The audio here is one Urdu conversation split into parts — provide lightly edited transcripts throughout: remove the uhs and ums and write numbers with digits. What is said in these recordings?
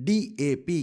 DAP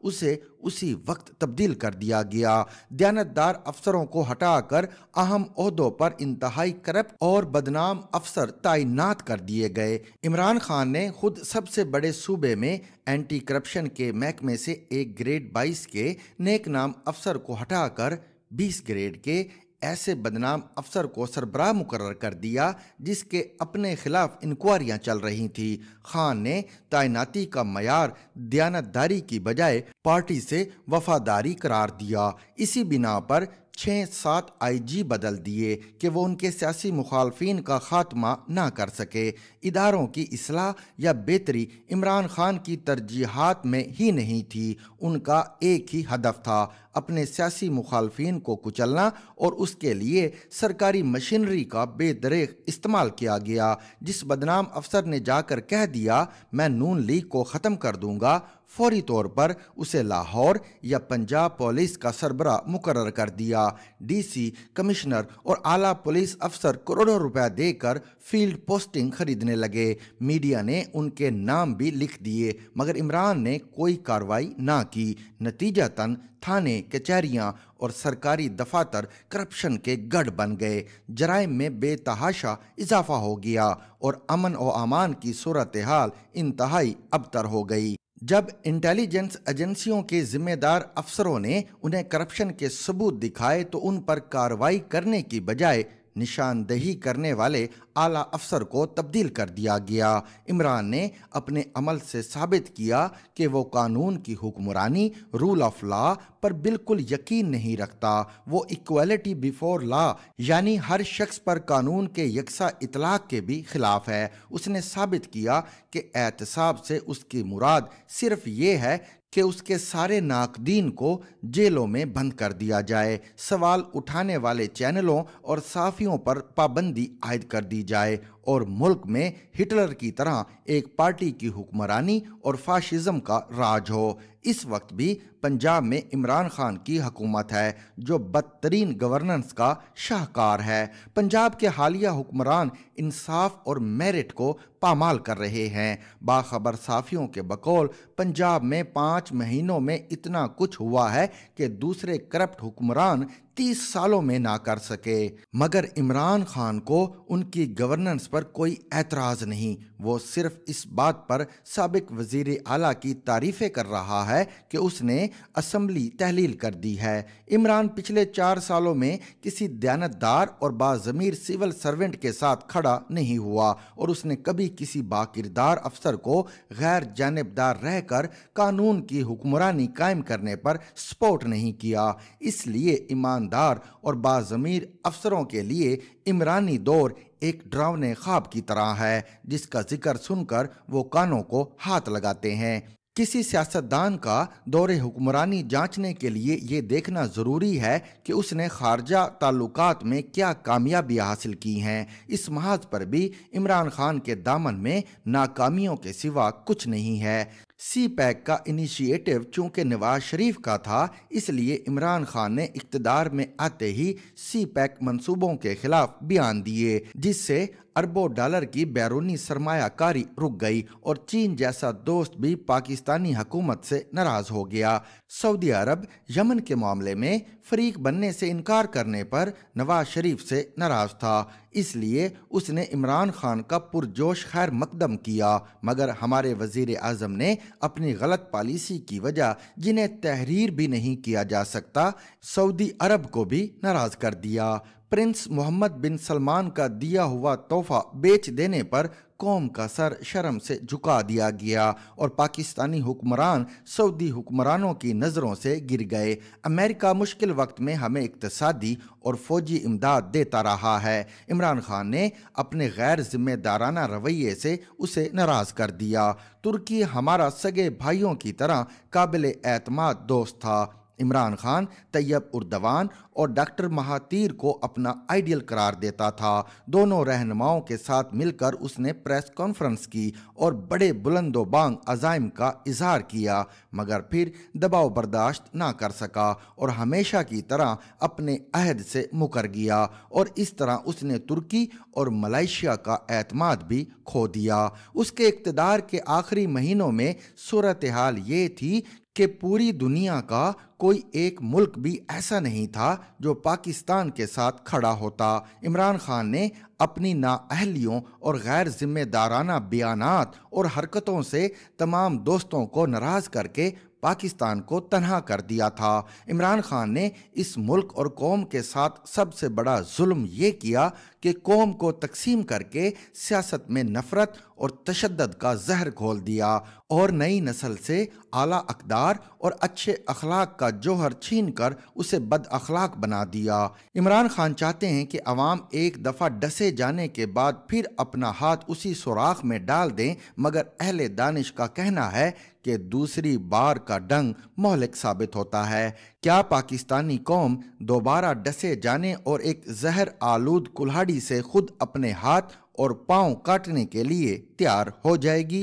اسے اسی وقت تبدیل کر دیا گیا۔ دیانتدار افسروں کو ہٹا کر اہم عہدوں پر انتہائی کرپٹ اور بدنام افسر تعینات کر دیے گئے۔ عمران خان نے خود سب سے بڑے صوبے میں اینٹی کرپشن کے محکمے سے ایک گریڈ 22 کے نیک نام افسر کو ہٹا کر 20 گریڈ کے ایسے بدنام افسر کو سربراہ مقرر کر دیا جس کے اپنے خلاف انکوائریاں چل رہی تھیں۔ خان نے تعیناتی کا معیار دیانتداری کی بجائے پارٹی سے وفاداری قرار دیا۔ اسی بنا پر 6-7 آئی جی بدل دیے کہ وہ ان کے سیاسی مخالفین کا خاتمہ نہ کر سکے۔ اداروں کی اصلاح یا بہتری عمران خان کی ترجیحات میں ہی نہیں تھی، ان کا ایک ہی ہدف تھا، اپنے سیاسی مخالفین کو کچلنا، اور اس کے لیے سرکاری مشینری کا بے دریغ استعمال کیا گیا۔ جس بدنام افسر نے جا کر کہہ دیا میں نون لیگ کو ختم کر دوں گا، فوری طور پر اسے لاہور یا پنجاب پولیس کا سربراہ مقرر کر دیا۔ ڈی سی، کمشنر اور اعلیٰ پولیس افسر کروڑوں روپے دے کر فیلڈ پوسٹنگ خریدنے لگے۔ میڈیا نے ان کے نام بھی لکھ دیے، مگر عمران نے کوئی کارروائی نہ کی۔ نتیجتاً تھانے، کچہریاں اور سرکاری دفاتر کرپشن کے گڑھ بن گئے، جرائم میں بے تحاشا اضافہ ہو گیا اور امن و امان کی صورتحال انتہائی ابتر ہو گئی۔ جب انٹیلیجنس ایجنسیوں کے ذمہ دار افسروں نے انہیں کرپشن کے ثبوت دکھائے تو ان پر کارروائی کرنے کی بجائے نشاندہی کرنے والے اعلیٰ افسر کو تبدیل کر دیا گیا۔ عمران نے اپنے عمل سے ثابت کیا کہ وہ قانون کی حکمرانی، رول آف لا پر بالکل یقین نہیں رکھتا۔ وہ ایکویلٹی بیفور لا یعنی ہر شخص پر قانون کے یکساں اطلاق کے بھی خلاف ہے۔ اس نے ثابت کیا کہ احتساب سے اس کی مراد صرف یہ ہے کہ اس کے سارے ناقدین کو جیلوں میں بند کر دیا جائے، سوال اٹھانے والے چینلوں اور صحافیوں پر پابندی عائد کر دی جائے اور ملک میں ہٹلر کی طرح ایک پارٹی کی حکمرانی اور فاشزم کا راج ہو۔ اس وقت بھی پنجاب میں عمران خان کی حکومت ہے جو بدترین گورننس کا شاہکار ہے۔ پنجاب کے حالیہ حکمران انصاف اور میرٹ کو پامال کر رہے ہیں۔ باخبر صحافیوں کے بقول پنجاب میں 5 مہینوں میں اتنا کچھ ہوا ہے کہ دوسرے کرپٹ حکمران 30 سالوں میں نہ کر سکے، مگر عمران خان کو ان کی گورننس پر کوئی اعتراض نہیں۔ وہ صرف اس بات پر سابق وزیر اعلیٰ کی تعریفیں کر رہا ہے کہ اس نے اسمبلی تحلیل کر دی ہے۔ عمران پچھلے 4 سالوں میں کسی دیانتدار اور باضمیر سول سرونٹ کے ساتھ کھڑا نہیں ہوا اور اس نے کبھی کسی باکردار افسر کو غیر جانبدار رہ کر قانون کی حکمرانی قائم کرنے پر سپورٹ نہیں کیا۔ اس لیے ایماندار اور باضمیر افسروں کے لیے عمرانی دور ایک ڈراونے خواب کی طرح ہے جس کا ذکر سن کر وہ کانوں کو ہاتھ لگاتے ہیں۔ کسی سیاستدان کا دور حکمرانی جانچنے کے لیے یہ دیکھنا ضروری ہے کہ اس نے خارجہ تعلقات میں کیا کامیابیاں حاصل کی ہیں۔ اس محاذ پر بھی عمران خان کے دامن میں ناکامیوں کے سوا کچھ نہیں ہے۔ سی پیک کا انیشیٹو چونکہ نواز شریف کا تھا، اس لیے عمران خان نے اقتدار میں آتے ہی سی پیک منصوبوں کے خلاف بیان دیے، جس سے اربوں ڈالر کی بیرونی سرمایہ کاری رک گئی اور چین جیسا دوست بھی پاکستانی حکومت سے ناراض ہو گیا۔ سعودی عرب یمن کے معاملے میں فریق بننے سے انکار کرنے پر نواز شریف سے ناراض تھا، اس لیے اس نے عمران خان کا پرجوش خیر مقدم کیا، مگر ہمارے وزیر اعظم نے اپنی غلط پالیسی کی وجہ جنہیں تحریر بھی نہیں کیا جا سکتا، سعودی عرب کو بھی ناراض کر دیا۔ پرنس محمد بن سلمان کا دیا ہوا تحفہ بیچ دینے پر قوم کا سر شرم سے جھکا دیا گیا اور پاکستانی حکمران سعودی حکمرانوں کی نظروں سے گر گئے۔ امریکہ مشکل وقت میں ہمیں اقتصادی اور فوجی امداد دیتا رہا ہے۔ عمران خان نے اپنے غیر ذمہ دارانہ رویے سے اسے ناراض کر دیا۔ ترکی ہمارا سگے بھائیوں کی طرح قابل اعتماد دوست تھا۔ عمران خان طیب اردوان اور ڈاکٹر مہاتیر کو اپنا آئیڈیل قرار دیتا تھا۔ دونوں رہنماؤں کے ساتھ مل کر اس نے پریس کانفرنس کی اور بڑے بلند و بانگ عزائم کا اظہار کیا، مگر پھر دباؤ برداشت نہ کر سکا اور ہمیشہ کی طرح اپنے عہد سے مکر گیا، اور اس طرح اس نے ترکی اور ملائیشیا کا اعتماد بھی کھو دیا۔ اس کے اقتدار کے آخری مہینوں میں صورتحال یہ تھی کہ پوری دنیا کا کوئی ایک ملک بھی ایسا نہیں تھا جو پاکستان کے ساتھ کھڑا ہوتا۔ عمران خان نے اپنی نااہلیوں اور غیر ذمہ دارانہ بیانات اور حرکتوں سے تمام دوستوں کو ناراض کر کے پاکستان کو تنہا کر دیا تھا۔ عمران خان نے اس ملک اور قوم کے ساتھ سب سے بڑا ظلم یہ کیا کہ قوم کو تقسیم کر کے سیاست میں نفرت اور تشدد کا زہر گھول دیا اور نئی نسل سے اعلیٰ اقدار اور اچھے اخلاق کا جوہر چھین کر اسے بد اخلاق بنا دیا۔ عمران خان چاہتے ہیں کہ عوام ایک دفعہ ڈسے جانے کے بعد پھر اپنا ہاتھ اسی سوراخ میں ڈال دیں، مگر اہل دانش کا کہنا ہے کہ دوسری بار کا ڈنگ مہلک ثابت ہوتا ہے۔ کیا پاکستانی قوم دوبارہ ڈسے جانے اور ایک زہر آلود کلہاڑی سے خود اپنے ہاتھ اور پاؤں کاٹنے کے لیے تیار ہو جائے گی؟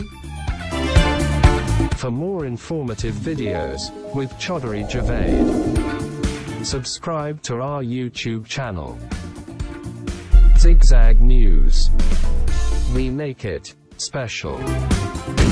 For more informative videos with Chaudhary Javed, subscribe to our YouTube channel. Zigzag News. We make it special.